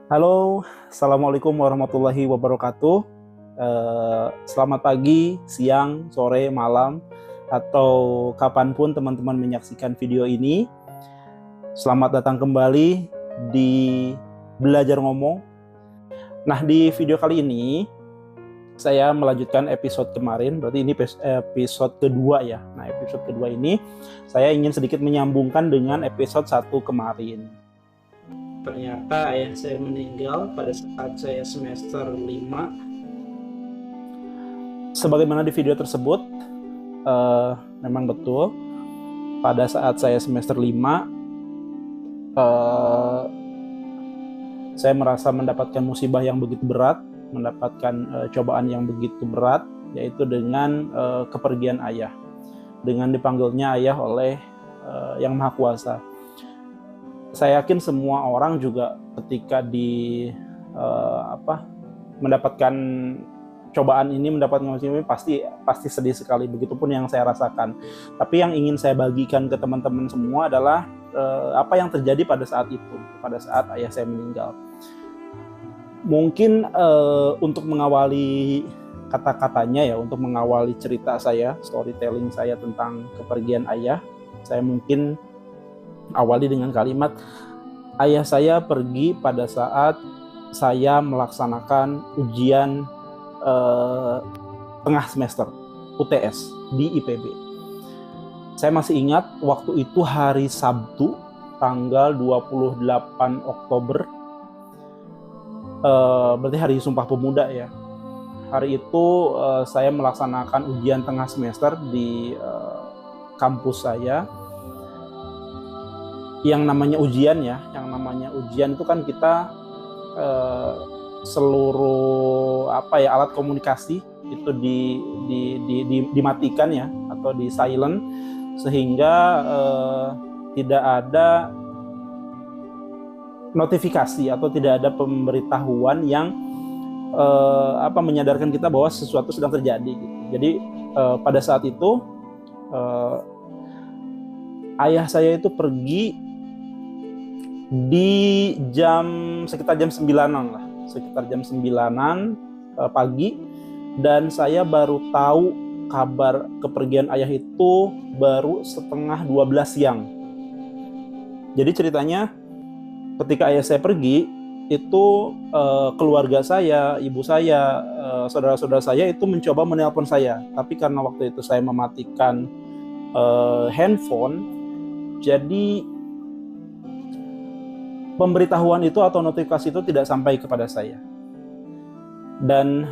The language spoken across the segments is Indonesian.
Halo, Assalamualaikum warahmatullahi wabarakatuh. Selamat pagi, siang, sore, malam, atau kapanpun teman-teman menyaksikan video ini. Selamat datang kembali di Belajar Ngomong. Nah, di video kali ini, saya melanjutkan episode kemarin, berarti ini episode kedua ya. Nah, episode kedua ini, saya ingin sedikit menyambungkan dengan episode 1 kemarin. Ternyata ayah saya meninggal pada saat saya semester 5. Sebagaimana di video tersebut, memang betul pada saat saya semester 5, saya merasa mendapatkan musibah yang begitu berat, mendapatkan cobaan yang begitu berat, yaitu dengan kepergian ayah, dengan dipanggilnya ayah oleh Yang Maha Kuasa. Saya yakin semua orang juga ketika mendapatkan cobaan ini, mendapatkan musibah ini pasti sedih sekali. Begitupun yang saya rasakan. Tapi yang ingin saya bagikan ke teman-teman semua adalah apa yang terjadi pada saat itu, pada saat ayah saya meninggal. Mungkin untuk mengawali kata-katanya ya, untuk mengawali cerita saya, storytelling saya tentang kepergian ayah, saya mungkin awali dengan kalimat, ayah saya pergi pada saat saya melaksanakan ujian tengah semester UTS di IPB. Saya masih ingat waktu itu hari Sabtu, tanggal 28 Oktober, berarti hari Sumpah Pemuda ya. Hari itu saya melaksanakan ujian tengah semester di kampus saya. Yang namanya ujian itu kan kita seluruh alat komunikasi itu dimatikan ya, atau di silent, sehingga tidak ada notifikasi atau tidak ada pemberitahuan yang menyadarkan kita bahwa sesuatu sedang terjadi gitu. Jadi pada saat itu ayah saya itu pergi di sekitar jam 9-an lah, sekitar jam 9-an pagi, dan saya baru tahu kabar kepergian ayah itu baru setengah 12 siang. Jadi ceritanya ketika ayah saya pergi itu keluarga saya, ibu saya, saudara-saudara saya itu mencoba menelpon saya, tapi karena waktu itu saya mematikan handphone, jadi pemberitahuan itu atau notifikasi itu tidak sampai kepada saya. Dan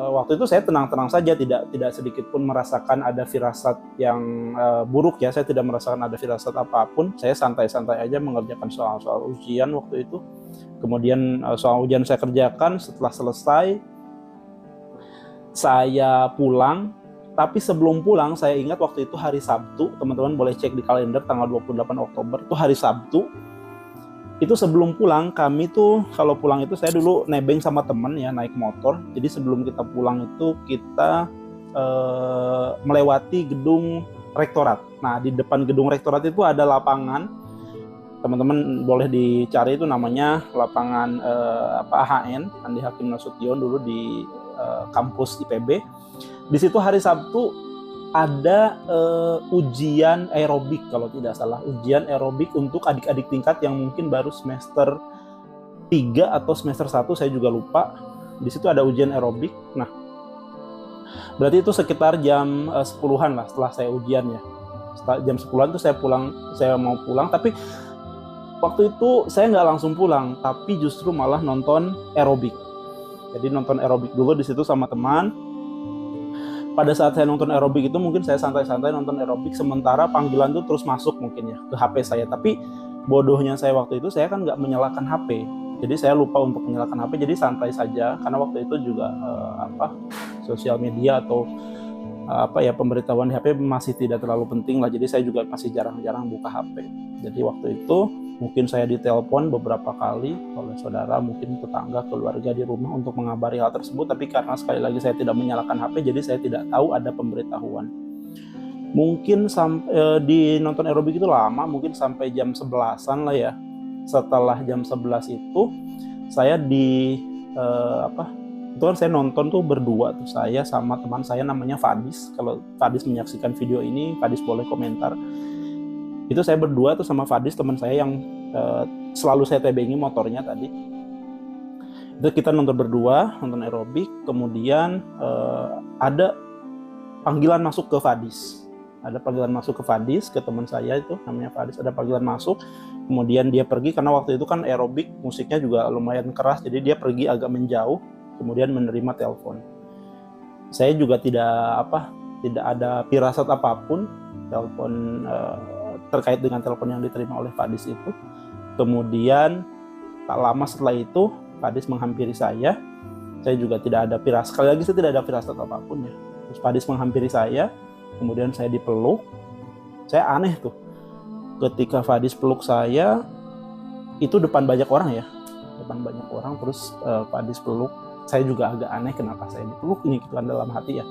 waktu itu saya tenang-tenang saja, tidak sedikit pun merasakan ada firasat yang buruk ya. Saya tidak merasakan ada firasat apapun. Saya santai-santai aja mengerjakan soal-soal ujian waktu itu. Kemudian soal ujian saya kerjakan, setelah selesai saya pulang. Tapi sebelum pulang, saya ingat waktu itu hari Sabtu, teman-teman boleh cek di kalender tanggal 28 Oktober, itu hari Sabtu. Itu sebelum pulang, kami tuh kalau pulang itu saya dulu nebeng sama temen ya, naik motor. Jadi sebelum kita pulang itu kita melewati gedung rektorat. Nah, di depan gedung rektorat itu ada lapangan. Teman-teman boleh dicari, itu namanya lapangan AHN, Andi Hakim Nasution, dulu di kampus IPB. Di situ hari Sabtu ada ujian aerobik, kalau tidak salah, ujian aerobik untuk adik-adik tingkat yang mungkin baru semester 3 atau semester 1, saya juga lupa. Di situ ada ujian aerobik. Nah, berarti itu sekitar jam 10-an lah setelah saya ujian ya. Setelah jam 10-an itu saya mau pulang, tapi waktu itu saya nggak langsung pulang, tapi justru malah nonton aerobik. Jadi nonton aerobik dulu di situ sama teman. Pada saat saya nonton aerobik itu mungkin saya santai-santai nonton aerobik, sementara panggilan itu terus masuk mungkin ya ke HP saya. Tapi bodohnya saya waktu itu, saya kan nggak menyalakan HP. Jadi saya lupa untuk menyalakan HP, jadi santai saja. Karena waktu itu juga sosial media atau pemberitahuan di HP masih tidak terlalu penting lah. Jadi saya juga masih jarang-jarang buka HP. Jadi waktu itu mungkin saya ditelepon beberapa kali oleh saudara, mungkin tetangga, keluarga di rumah untuk mengabari hal tersebut. Tapi karena sekali lagi saya tidak menyalakan HP, jadi saya tidak tahu ada pemberitahuan. Mungkin di nonton aerobik itu lama, mungkin sampai jam 11-an lah ya. Setelah jam 11 itu saya di itu kan saya nonton tuh berdua tuh, saya sama teman saya namanya Fadis. Kalau Fadis menyaksikan video ini, Fadis boleh komentar. Itu saya berdua tuh sama Fadis, teman saya yang selalu saya tebengi motornya tadi. Itu kita nonton berdua, nonton aerobik. Kemudian ada panggilan masuk ke Fadis. Ada panggilan masuk ke Fadis, ke teman saya itu namanya Fadis. Ada panggilan masuk. Kemudian dia pergi karena waktu itu kan aerobik musiknya juga lumayan keras, jadi dia pergi agak menjauh. Kemudian menerima telepon. Saya juga tidak ada firasat apapun telepon terkait dengan telepon yang diterima oleh Fadis itu. Kemudian tak lama setelah itu Fadis menghampiri saya. Saya juga tidak ada firasat, sekali lagi saya tidak ada firasat apapun ya. Terus Fadis menghampiri saya, kemudian saya dipeluk. Saya aneh tuh, ketika Fadis peluk saya itu depan banyak orang ya, terus Fadis peluk. Saya juga agak aneh kenapa saya dipeluk ini gitu kan dalam hati ya.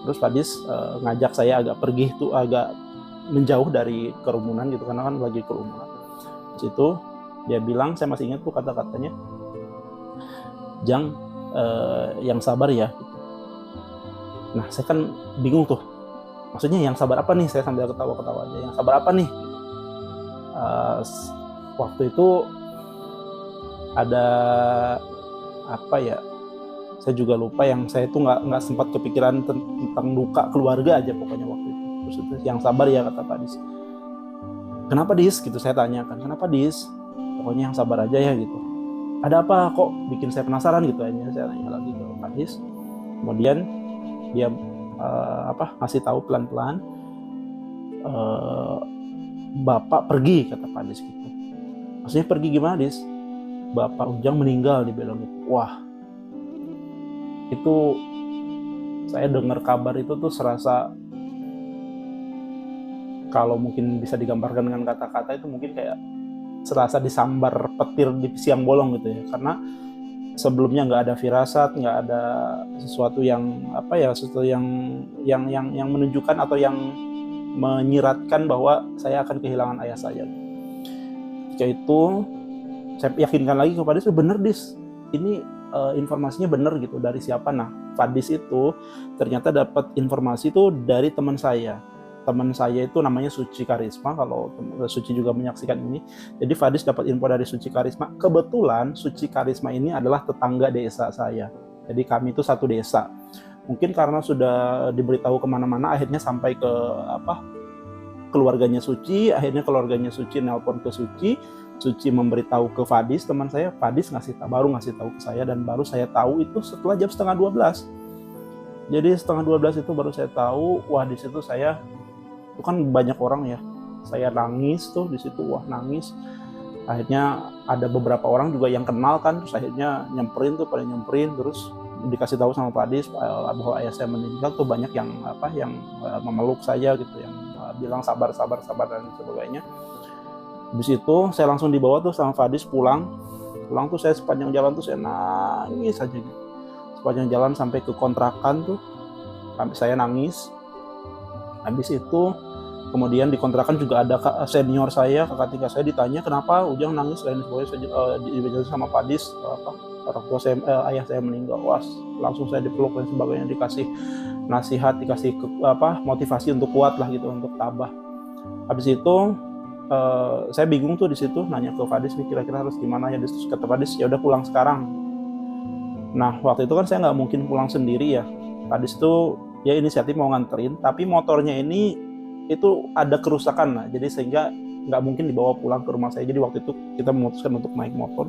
Terus Fadis ngajak saya agak pergi tuh, agak menjauh dari kerumunan gitu, karena kan lagi kerumunan. Terus itu dia bilang, saya masih ingat tuh kata-katanya, Jang, yang sabar ya. Nah saya kan bingung tuh, maksudnya yang sabar apa nih? Saya sambil ketawa-ketawa aja, yang sabar apa nih? Waktu itu ada apa ya? Saya juga lupa, yang saya tuh nggak sempat kepikiran tentang duka keluarga aja pokoknya waktu itu. Terus itu yang sabar ya, kata Pak Dis. Kenapa Dis? Gitu saya tanyakan, kenapa Dis? Pokoknya yang sabar aja ya gitu. Ada apa kok bikin saya penasaran gitu aja, saya tanya lagi ke Pak Dis. Kemudian dia ngasih tahu pelan-pelan, Bapak pergi, kata Pak Dis gitu. Maksudnya pergi gimana Dis? Bapak Ujang meninggal, dibilang gitu. Wah, itu saya dengar kabar itu tuh serasa, kalau mungkin bisa digambarkan dengan kata-kata itu mungkin kayak serasa disambar petir di siang bolong gitu ya. Karena sebelumnya nggak ada firasat, nggak ada sesuatu yang sesuatu yang menunjukkan atau yang menyiratkan bahwa saya akan kehilangan ayah saya. Ketika itu saya yakinkan lagi kepada Dis, bener Dis, ini informasinya benar gitu. Dari siapa? Nah, Fadis itu ternyata dapat informasi itu dari teman saya. Teman saya itu namanya Suci Karisma, kalau Suci juga menyaksikan ini. Jadi Fadis dapat info dari Suci Karisma. Kebetulan Suci Karisma ini adalah tetangga desa saya. Jadi kami itu satu desa. Mungkin karena sudah diberitahu kemana-mana, akhirnya sampai ke keluarganya Suci. Akhirnya keluarganya Suci nelpon ke Suci. Suci memberitahu ke Fadis, teman saya. Fadis baru ngasih tahu ke saya, dan baru saya tahu itu setelah jam 11:30. Jadi 11:30 itu baru saya tahu. Wah, di situ saya, itu kan banyak orang ya, saya nangis tuh di situ, wah nangis. Akhirnya ada beberapa orang juga yang kenal kan, terus akhirnya pada nyamperin, terus dikasih tahu sama Fadis bahwa ayah saya meninggal. Tuh banyak yang memeluk saya gitu, yang bilang sabar dan sebagainya. Habis itu saya langsung dibawa tuh sama Fadis pulang tuh, saya sepanjang jalan tuh saya nangis aja gitu. Sepanjang jalan sampai ke kontrakan tuh, sampai saya nangis. Habis itu kemudian di kontrakan juga ada senior saya, kakak tingkat saya, ditanya kenapa Ujang nangis, lain sebagainya. Dibacain sama Fadis, orang tua saya, ayah saya meninggal. Wah, langsung saya dipeluk dan sebagainya, dikasih nasihat, dikasih motivasi untuk kuat lah gitu, untuk tabah. Habis itu saya bingung tuh di situ, nanya ke Fadis, kira-kira harus gimana ya. Terus kata Fadis, ya udah pulang sekarang. Nah waktu itu kan saya nggak mungkin pulang sendiri ya. Fadis tuh ya inisiatif mau nganterin, tapi motornya ini itu ada kerusakan lah, jadi sehingga nggak mungkin dibawa pulang ke rumah saya. Jadi waktu itu kita memutuskan untuk naik motor.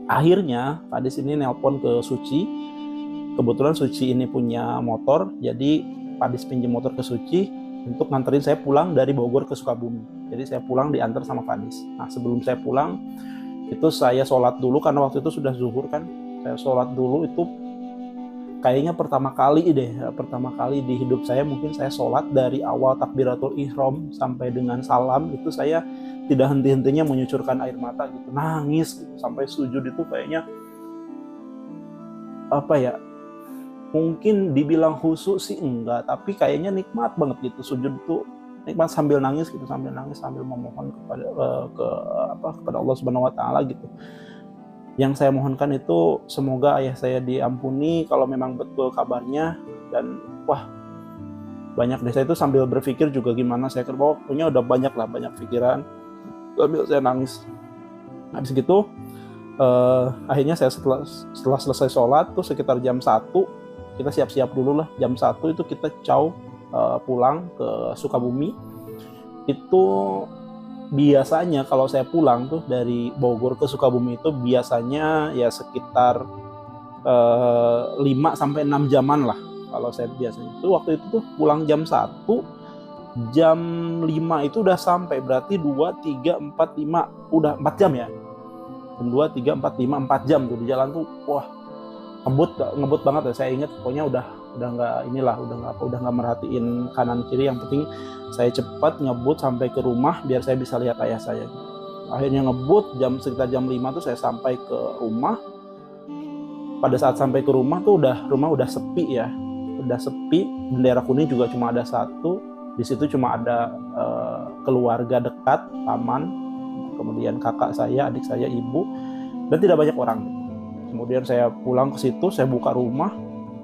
Akhirnya Fadis ini nelpon ke Suci. Kebetulan Suci ini punya motor, jadi Fadis pinjam motor ke Suci untuk nganterin saya pulang dari Bogor ke Sukabumi. Jadi saya pulang diantar sama Fadis. Nah sebelum saya pulang itu saya sholat dulu, karena waktu itu sudah zuhur kan. Saya sholat dulu, itu kayaknya pertama kali di hidup saya, mungkin saya sholat dari awal takbiratul ihram sampai dengan salam itu saya tidak henti-hentinya mengucurkan air mata gitu, nangis gitu. Sampai sujud itu kayaknya mungkin dibilang khusyuk sih enggak, tapi kayaknya nikmat banget gitu. Sujud itu nikmat sambil nangis gitu, sambil memohon kepada Allah Subhanahu wa taala gitu. Yang saya mohonkan itu semoga ayah saya diampuni kalau memang betul kabarnya. Dan wah, banyak deh, saya itu sambil berpikir juga gimana saya pokoknya udah banyak pikiran sambil saya nangis. Habis gitu akhirnya saya setelah selesai sholat tuh sekitar jam 1, kita siap-siap dulu lah. Jam 1 itu kita pulang ke Sukabumi. Itu biasanya kalau saya pulang tuh dari Bogor ke Sukabumi itu biasanya ya sekitar 5 sampai 6 jaman lah. Kalau saya biasanya itu waktu itu tuh pulang jam 1, jam 5 itu udah sampai, berarti 2, 3, 4, 5, udah 4 jam ya. Jam 2, 3, 4, 5, 4 jam tuh di jalan tuh, wah ngebut banget ya. Saya ingat pokoknya udah nggak merhatiin kanan kiri, yang penting saya cepat ngebut sampai ke rumah biar saya bisa lihat ayah saya. Akhirnya ngebut sekitar jam 5 tuh saya sampai ke rumah. Pada saat sampai ke rumah tuh rumah udah sepi ya, udah sepi. Bendera kuning juga cuma ada 1. Di situ cuma ada keluarga dekat, paman, kemudian kakak saya, adik saya, ibu, dan tidak banyak orang. Kemudian saya pulang ke situ, saya buka rumah,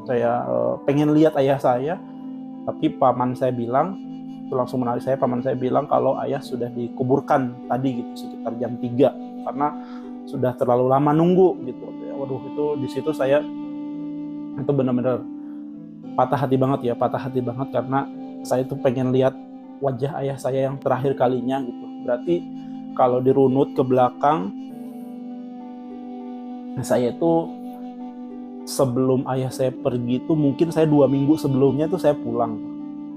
saya pengen lihat ayah saya, tapi paman saya bilang, itu langsung menarik saya, paman saya bilang kalau ayah sudah dikuburkan tadi gitu sekitar jam 3 karena sudah terlalu lama nunggu gitu. Waduh, itu di situ saya itu benar-benar patah hati banget karena saya itu pengen lihat wajah ayah saya yang terakhir kalinya gitu. Berarti kalau dirunut ke belakang, saya itu sebelum ayah saya pergi itu mungkin saya 2 minggu sebelumnya itu saya pulang.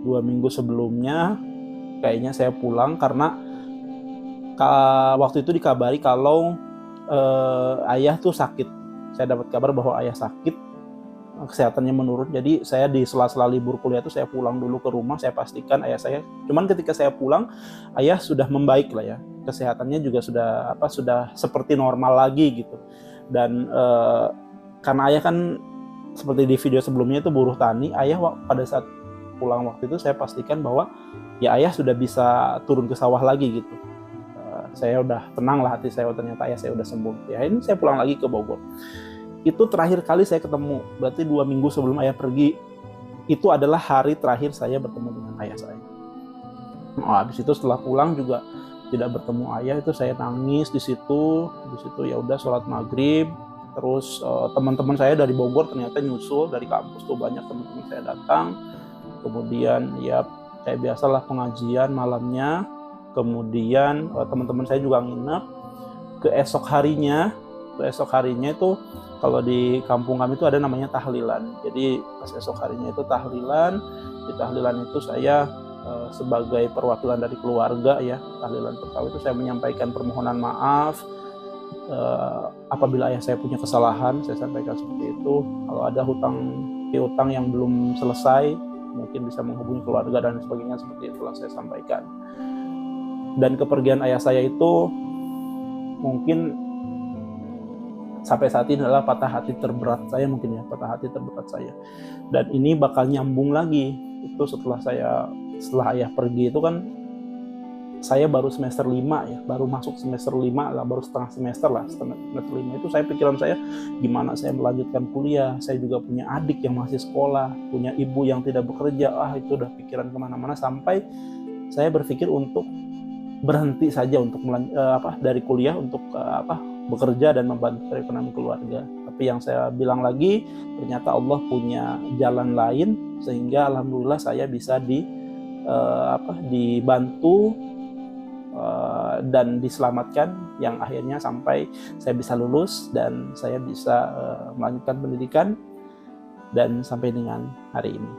2 minggu sebelumnya kayaknya saya pulang karena waktu itu dikabari kalau ayah tuh sakit. Saya dapat kabar bahwa ayah sakit, kesehatannya menurun. Jadi saya di sela-sela libur kuliah itu saya pulang dulu ke rumah, saya pastikan ayah saya. Cuman ketika saya pulang, ayah sudah membaik lah ya. Kesehatannya juga sudah seperti normal lagi gitu. Dan karena ayah kan seperti di video sebelumnya itu buruh tani, ayah pada saat pulang waktu itu saya pastikan bahwa ya ayah sudah bisa turun ke sawah lagi gitu. Saya udah tenang lah hati saya, ternyata ayah saya udah sembuh. Ya ini saya pulang lagi ke Bogor. Itu terakhir kali saya ketemu, berarti 2 minggu sebelum ayah pergi. Itu adalah hari terakhir saya bertemu dengan ayah saya. Habis itu setelah pulang juga tidak bertemu ayah, itu saya nangis di situ ya udah sholat maghrib. Terus teman-teman saya dari Bogor ternyata nyusul dari kampus tuh, banyak teman-teman saya datang. Kemudian ya kayak biasalah pengajian malamnya. Kemudian teman-teman saya juga nginep. Esok harinya itu kalau di kampung kami itu ada namanya tahlilan. Jadi pas esok harinya itu tahlilan. Di tahlilan itu saya sebagai perwakilan dari keluarga ya, tahlilan pertama itu saya menyampaikan permohonan maaf. Apabila ayah saya punya kesalahan, saya sampaikan seperti itu. Kalau ada hutang yang belum selesai, mungkin bisa menghubungi keluarga dan sebagainya, seperti itulah saya sampaikan. Dan kepergian ayah saya itu mungkin sampai saat ini adalah patah hati terberat saya mungkin ya, patah hati terberat saya. Dan ini bakal nyambung lagi itu setelah ayah pergi itu kan saya baru semester 5 ya, baru masuk semester 5 lah, baru setengah semester 5 itu pikiran saya gimana saya melanjutkan kuliah. Saya juga punya adik yang masih sekolah, punya ibu yang tidak bekerja. Itu udah pikiran kemana-mana sampai saya berpikir untuk berhenti saja untuk dari kuliah untuk bekerja dan membantu perekonomian keluarga. Tapi yang saya bilang lagi, ternyata Allah punya jalan lain sehingga alhamdulillah saya bisa dibantu dan diselamatkan, yang akhirnya sampai saya bisa lulus dan saya bisa melanjutkan pendidikan dan sampai dengan hari ini.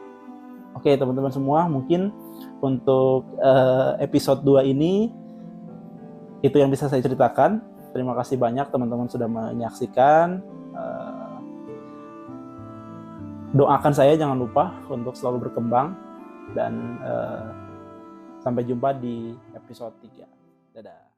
Oke teman-teman semua, mungkin untuk episode 2 ini itu yang bisa saya ceritakan. Terima kasih banyak teman-teman sudah menyaksikan. Doakan saya jangan lupa untuk selalu berkembang dan sampai jumpa di episode 3. Dadah.